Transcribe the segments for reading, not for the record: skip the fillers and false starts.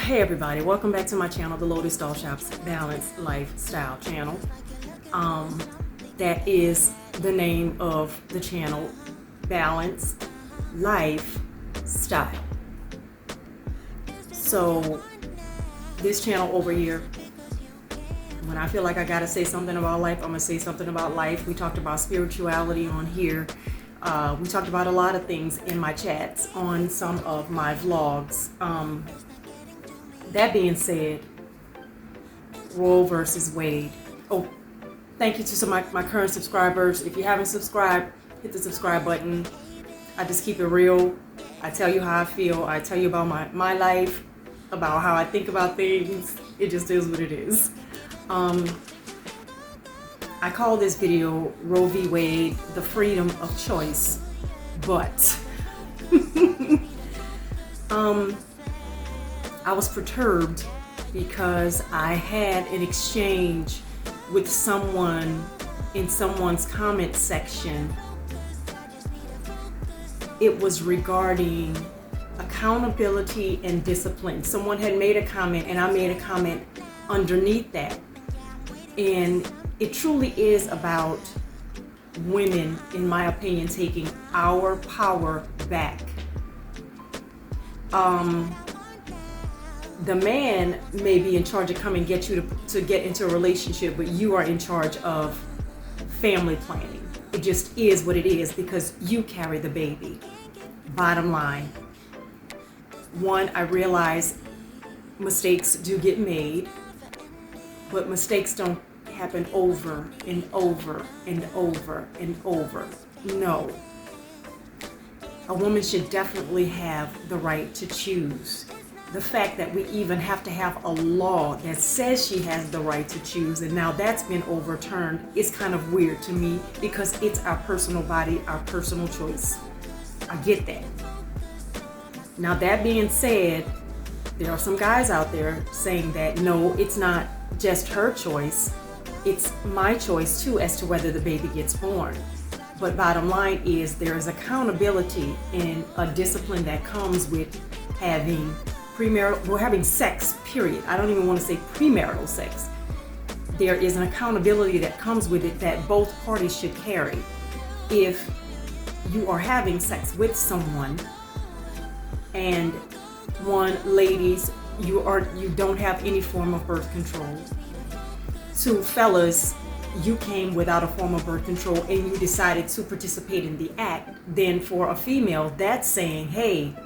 Hey everybody, welcome back to my channel, the Lotus Doll Shop's Balanced Lifestyle channel. That is the name of the channel, Balanced Lifestyle. So this channel over here, when I feel like I gotta say something about life, I'm gonna say something about life. We talked about spirituality on here. We talked about a lot of things in my chats on some of my vlogs. That being said, Roe versus Wade. Oh, thank you to some of my current subscribers. If you haven't subscribed, hit the subscribe button. I just keep it real. I tell you how I feel. I tell you about my life, about how I think about things. It just is what it is. I call this video Roe v. Wade, the freedom of choice, but I was perturbed because I had an exchange with someone in someone's comment section. It was regarding accountability and discipline. Someone had made a comment and I made a comment underneath that. And it truly is about women, in my opinion, taking our power back. The man may be in charge of coming and get you to get into a relationship, but you are in charge of family planning. It just is what it is because you carry the baby. Bottom line. One, I realize mistakes do get made, but mistakes don't happen over and over and over and over. No. A woman should definitely have the right to choose. The fact that we even have to have a law that says she has the right to choose, and now that's been overturned, is kind of weird to me because it's our personal body, our personal choice. I get that. Now that being said, there are some guys out there saying that no, it's not just her choice, it's my choice too as to whether the baby gets born. But bottom line is there is accountability and a discipline that comes with having having sex, period. I don't even want to say premarital sex. There is an accountability that comes with it that both parties should carry. If you are having sex with someone, and one, ladies, you don't have any form of birth control. Two, fellas, you came without a form of birth control and you decided to participate in the act, then for a female, that's saying, hey,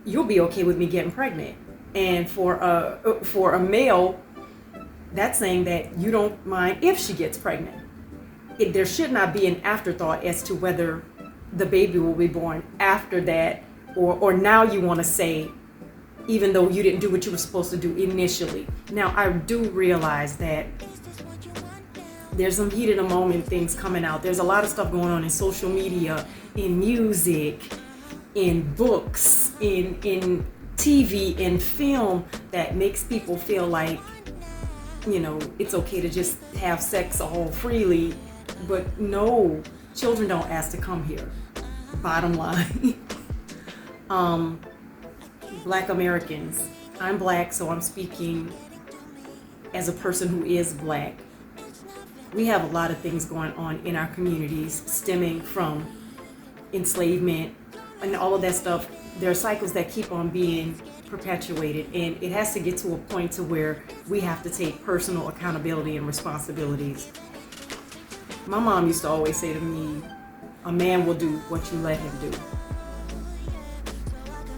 you'll be okay with me getting pregnant. And for a male, that's saying that you don't mind if she gets pregnant. There should not be an afterthought as to whether the baby will be born after that, or now you want to say, even though you didn't do what you were supposed to do initially. Now, I do realize that there's some heat in the moment things coming out. There's a lot of stuff going on in social media, in music, in books, in TV, in film that makes people feel like, you know, it's okay to just have sex all freely. But no, children don't ask to come here. Bottom line. Black Americans. I'm black, so I'm speaking as a person who is black. We have a lot of things going on in our communities stemming from enslavement and all of that stuff. There are cycles that keep on being perpetuated, and it has to get to a point to where we have to take personal accountability and responsibilities. My mom used to always say to me, a man will do what you let him do.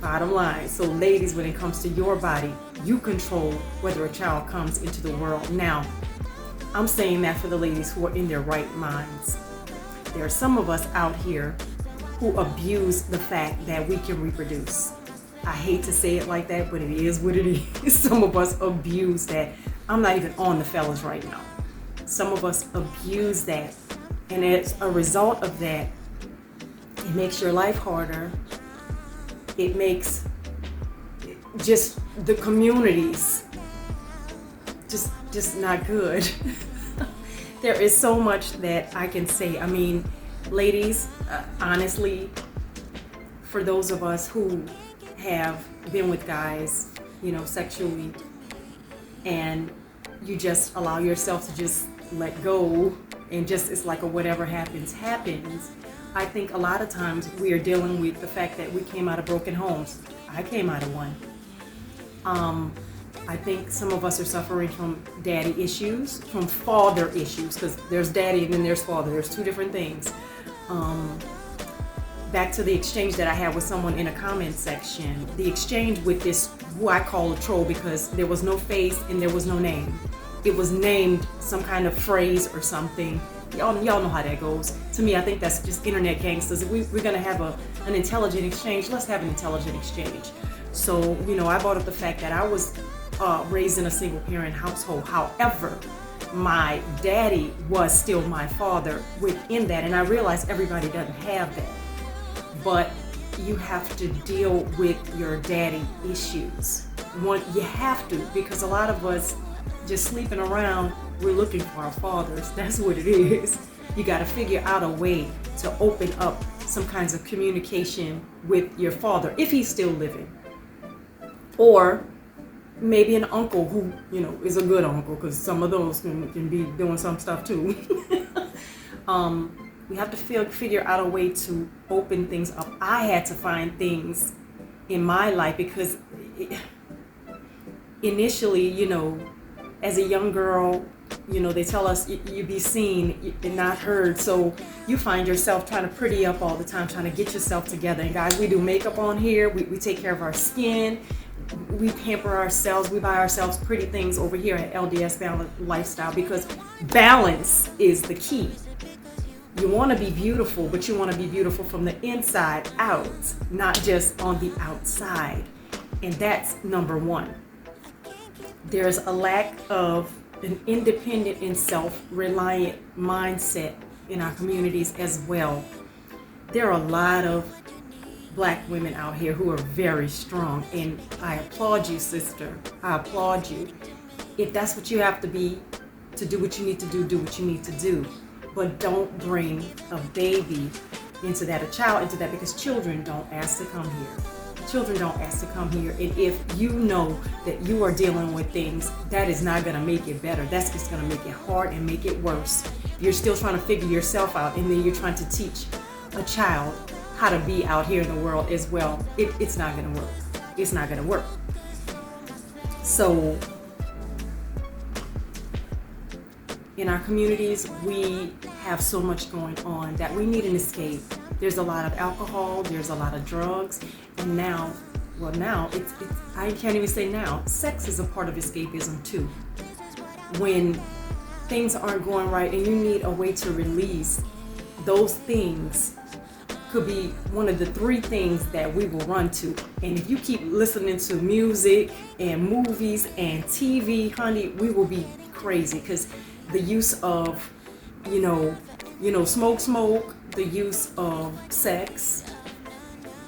Bottom line. So ladies, when it comes to your body, you control whether a child comes into the world. Now, I'm saying that for the ladies who are in their right minds. There are some of us out here who abuse the fact that we can reproduce. I hate to say it like that, but it is what it is. Some of us abuse that. I'm not even on the fellas right now. Some of us abuse that. And as a result of that, it makes your life harder. It makes just the communities just not good. There is so much that I can say. I mean, ladies, honestly, for those of us who have been with guys sexually, and you just allow yourself to just let go, and just it's like a whatever happens happens. I think a lot of times we are dealing with the fact that we came out of broken homes. I came out of one. I think some of us are suffering from daddy issues, from father issues, because there's daddy and then there's father. There's two different things. Back to the exchange that I had with someone in a comment section. The exchange with this, who I call a troll, because there was no face and there was no name. It was named some kind of phrase or something. Y'all know how that goes. To me, I think that's just internet gangsters. If we're gonna have an intelligent exchange, let's have an intelligent exchange. So, I brought up the fact that I was raised in a single parent household. However, my daddy was still my father within that, and I realized everybody doesn't have that. But you have to deal with your daddy issues. You have to, because a lot of us just sleeping around, we're looking for our fathers. That's what it is. You got to figure out a way to open up some kinds of communication with your father if he's still living. Or maybe an uncle who, is a good uncle, because some of those can be doing some stuff too. We have to figure out a way to open things up. I had to find things in my life because initially, as a young girl, they tell us you be seen and not heard. So you find yourself trying to pretty up all the time, trying to get yourself together. And guys, we do makeup on here. We take care of our skin. We pamper ourselves. We buy ourselves pretty things over here at LDS Balanced Lifestyle, because balance is the key. You want to be beautiful, but you want to be beautiful from the inside out, not just on the outside. And that's number one. There's a lack of an independent and self-reliant mindset in our communities as well. There are a lot of Black women out here who are very strong, and I applaud you, sister. I applaud you. If that's what you have to be to do what you need to do what you need to do. But don't bring a baby into that, a child into that, because children don't ask to come here. Children don't ask to come here. And if you know that you are dealing with things, that is not going to make it better. That's just going to make it hard and make it worse. You're still trying to figure yourself out, and then you're trying to teach a child how to be out here in the world as well. It's not going to work. It's not going to work. So in our communities, we have so much going on that we need an escape. There's a lot of alcohol, there's a lot of drugs, and now it's I can't even say now, sex is a part of escapism too. When things aren't going right and you need a way to release, those things could be one of the three things that we will run to. And if you keep listening to music and movies and TV, honey, we will be crazy, because the use of, smoke, the use of sex,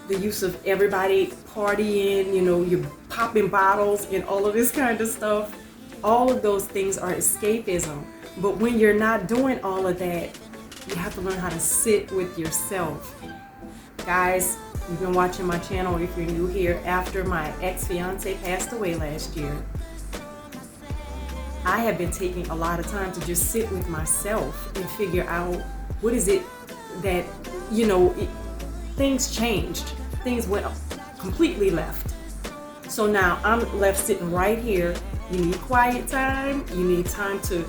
the use of everybody partying, you're popping bottles and all of this kind of stuff. All of those things are escapism. But when you're not doing all of that, you have to learn how to sit with yourself. Guys, you've been watching my channel if you're new here. After my ex-fiance passed away last year, I have been taking a lot of time to just sit with myself and figure out what is it that, things changed. Things went completely left. So now I'm left sitting right here. You need quiet time. You need time to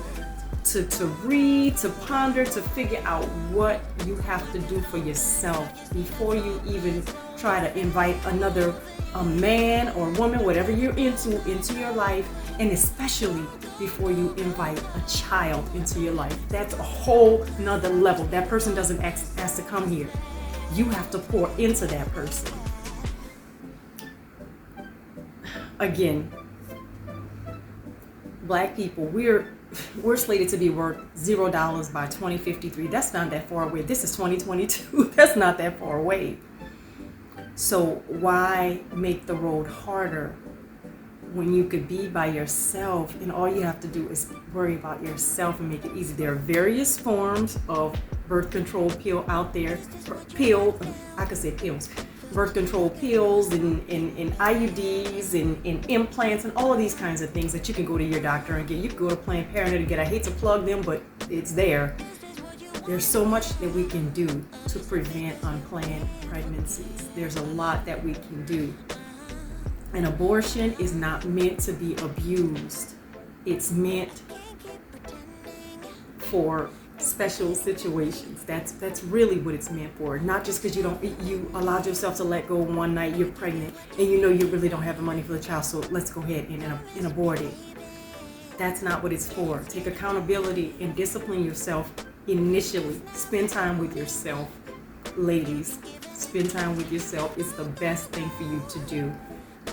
read, to ponder, to figure out what you have to do for yourself before you even try to invite another man or woman, whatever you're into your life, and especially before you invite a child into your life. That's a whole nother level. That person doesn't ask to come here. You have to pour into that person. Again, Black people, we're slated to be worth $0 by 2053. That's not that far away. This is 2022. That's not that far away. So why make the road harder when you could be by yourself, and all you have to do is worry about yourself and make it easy? There are various forms of birth control pill out there. I could say pills. birth control pills and IUDs and implants and all of these kinds of things that you can go to your doctor and get. You can go to Planned Parenthood and get. I hate to plug them, but it's there. There's so much that we can do to prevent unplanned pregnancies. There's a lot that we can do. An abortion is not meant to be abused. It's meant for special situations. That's really what it's meant for. Not just because you allowed yourself to let go one night, you're pregnant, and you know you really don't have the money for the child, so let's go ahead and abort it. That's not what it's for. Take accountability and discipline yourself initially. Spend time with yourself. Ladies, spend time with yourself. It's the best thing for you to do.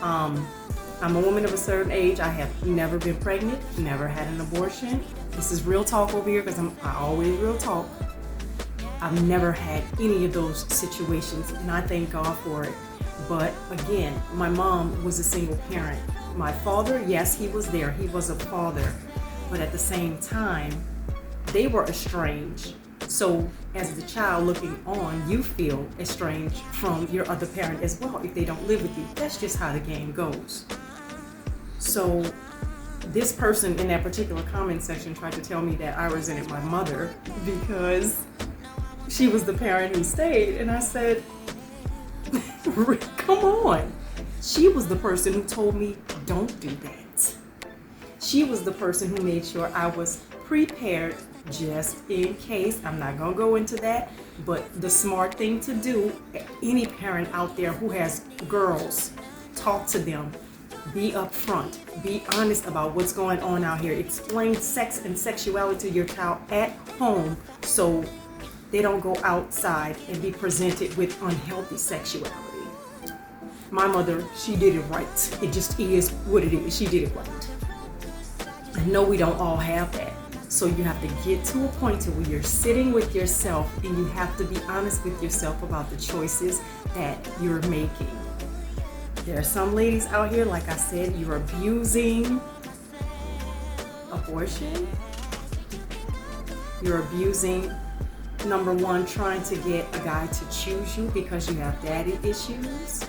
I'm a woman of a certain age. I have never been pregnant, never had an abortion. This is real talk over here because I always real talk. I've never had any of those situations, and I thank God for it. But again, my mom was a single parent. My father, yes, he was there. He was a father. But at the same time, they were estranged. So as the child looking on, you feel estranged from your other parent as well if they don't live with you. That's just how the game goes. So this person in that particular comment section tried to tell me that I resented my mother because she was the parent who stayed. And I said, come on. She was the person who told me, don't do that. She was the person who made sure I was prepared just in case. I'm not going to go into that, but the smart thing to do, any parent out there who has girls, talk to them. Be upfront. Be honest about what's going on out here. Explain sex and sexuality to your child at home so they don't go outside and be presented with unhealthy sexuality. My mother, she did it right. It just is what it is. She did it right. I know we don't all have that. So you have to get to a point to where you're sitting with yourself and you have to be honest with yourself about the choices that you're making. There are some ladies out here, like I said, you're abusing abortion. You're abusing, number one, trying to get a guy to choose you because you have daddy issues.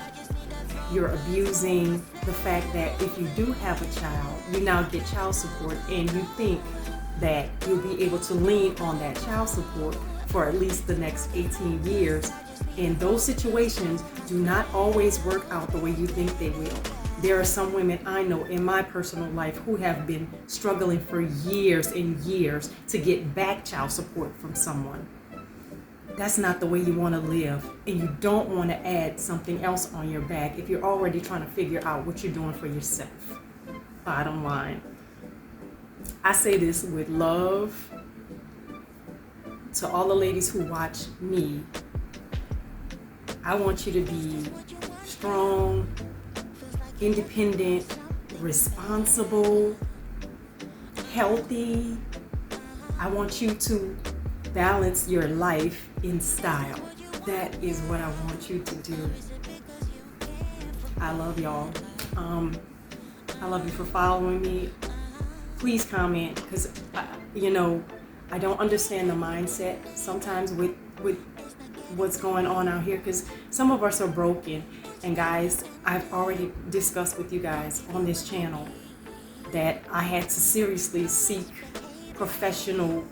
You're abusing the fact that if you do have a child, you now get child support and you think that you'll be able to lean on that child support for at least the next 18 years. And those situations do not always work out the way you think they will. There are some women I know in my personal life who have been struggling for years and years to get back child support from someone. That's not the way you want to live, and you don't want to add something else on your back if you're already trying to figure out what you're doing for yourself. Bottom line, I say this with love to all the ladies who watch me. I want you to be strong, independent, responsible, healthy. I want you to balance your life in style. That is what I want you to do. I love y'all. I love you for following me. Please comment, because I don't understand the mindset sometimes with what's going on out here, because some of us are broken. And guys, I've already discussed with you guys on this channel that I had to seriously seek professional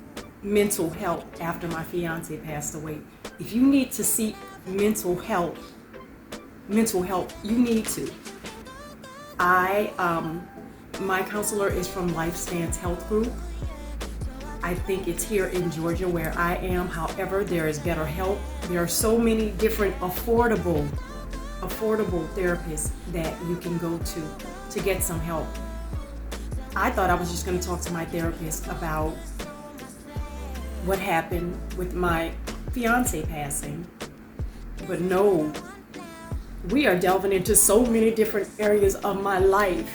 mental help after my fiance passed away. If you need to seek mental help, you need to. My counselor is from Life Stands Health Group. I think it's here in Georgia where I am. However, there is better help. There are so many different affordable therapists that you can go to get some help. I thought I was just going to talk to my therapist about what happened with my fiance passing. But no, we are delving into so many different areas of my life.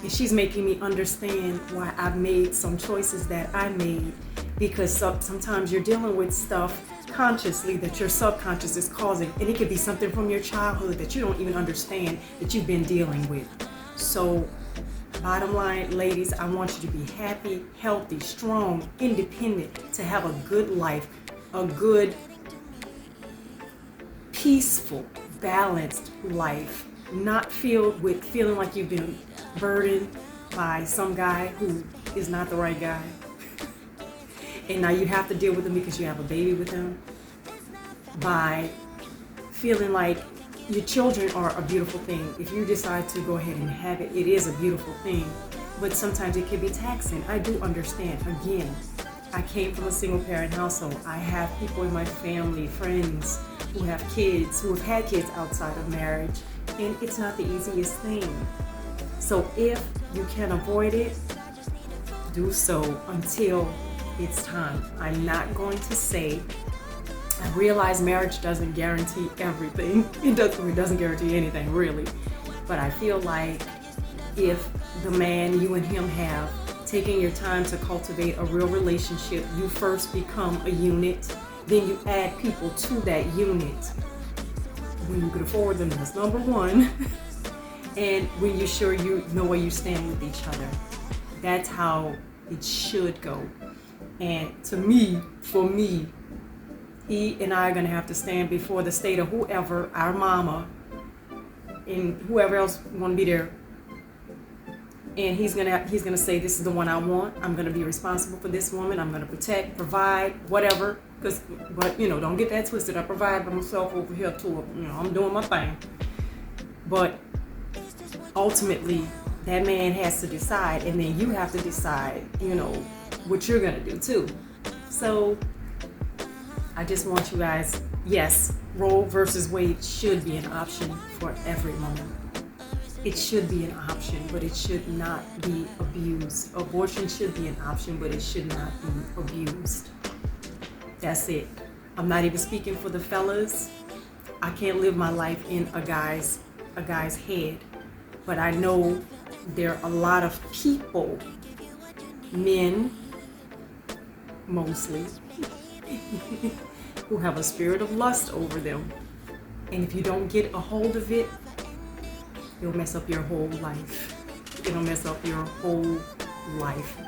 And she's making me understand why I've made some choices that I made. Because sometimes you're dealing with stuff consciously that your subconscious is causing. And it could be something from your childhood that you don't even understand that you've been dealing with. So bottom line, ladies, I want you to be happy, healthy, strong, independent, to have a good life, a good, peaceful, balanced life, not filled with feeling like you've been burdened by some guy who is not the right guy. And now you have to deal with him because you have a baby with him. By feeling like your children are a beautiful thing. If you decide to go ahead and have it, it is a beautiful thing. But sometimes it can be taxing. I do understand. Again, I came from a single parent household. I have people in my family, friends who have kids, who have had kids outside of marriage. And it's not the easiest thing. So if you can avoid it, do so until it's time. I'm not going to say, I realize marriage doesn't guarantee everything. It doesn't guarantee anything, really. But I feel like if the man you and him have taken your time to cultivate a real relationship, you first become a unit, then you add people to that unit. When you can afford them, that's number one. And when you're sure you know where you stand with each other. That's how it should go. And to me, for me, he and I are going to have to stand before the state of whoever, our mama, and whoever else want to be there. And he's gonna say, this is the one I want. I'm going to be responsible for this woman. I'm going to protect, provide, whatever. But don't get that twisted. I provide for myself over here too. I'm doing my thing. But ultimately, that man has to decide, and then you have to decide, what you're going to do too. So I just want you guys, yes, Roe versus Wade should be an option for every woman. It should be an option, but it should not be abused. Abortion should be an option, but it should not be abused. That's it. I'm not even speaking for the fellas. I can't live my life in a guy's head, but I know there are a lot of people, men mostly, who have a spirit of lust over them. And if you don't get a hold of it, it'll mess up your whole life. It'll mess up your whole life.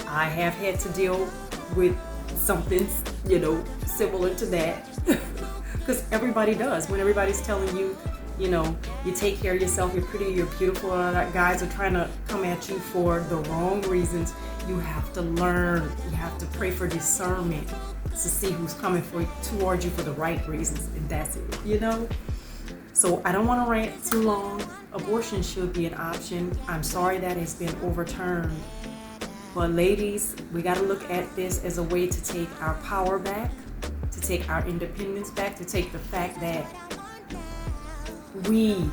I have had to deal with something, similar to that. Because everybody does. When everybody's telling you, you take care of yourself, you're pretty, you're beautiful, guys are trying to come at you for the wrong reasons. You have to learn. You have to pray for discernment to see who's coming towards you for the right reasons, and that's it, So I don't want to rant too long. Abortion should be an option. I'm sorry that it's been overturned. But ladies, we got to look at this as a way to take our power back, to take our independence back, to take the fact that we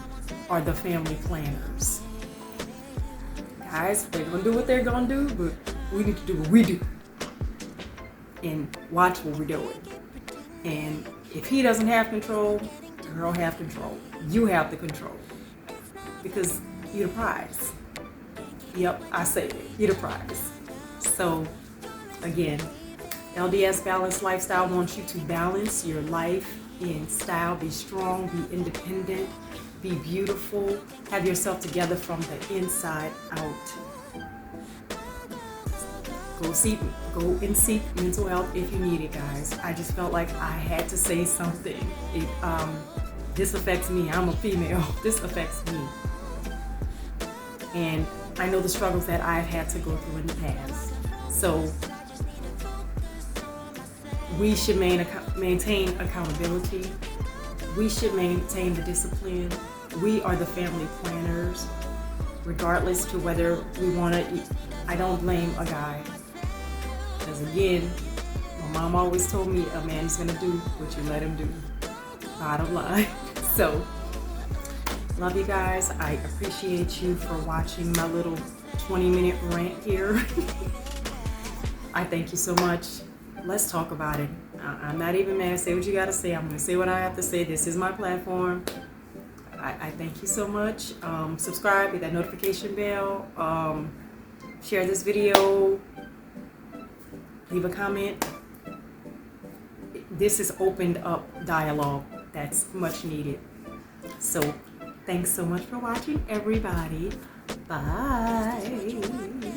are the family planners. Guys, they're going to do what they're going to do, but we need to do what we do. And watch what we're doing. And if he doesn't have control, girl have control. You have the control. Because you're the prize. Yep, I say it. You're the prize. So, again, LDS Balanced Lifestyle wants you to balance your life in style. Be strong, be independent, be beautiful. Have yourself together from the inside out. Go and seek mental health if you need it, guys. I just felt like I had to say something. This affects me. I'm a female. This affects me. And I know the struggles that I've had to go through in the past. So we should maintain accountability. We should maintain the discipline. We are the family planners, regardless to whether we want to eat. I don't blame a guy. Because again, my mom always told me a man is going to do what you let him do. Bottom line. So, love you guys. I appreciate you for watching my little 20-minute rant here. I thank you so much. Let's talk about it. I'm not even mad. Say what you got to say. I'm going to say what I have to say. This is my platform. I thank you so much. Subscribe, hit that notification bell. Share this video. Leave a comment. This has opened up dialogue that's much needed. So, thanks so much for watching, everybody. Bye.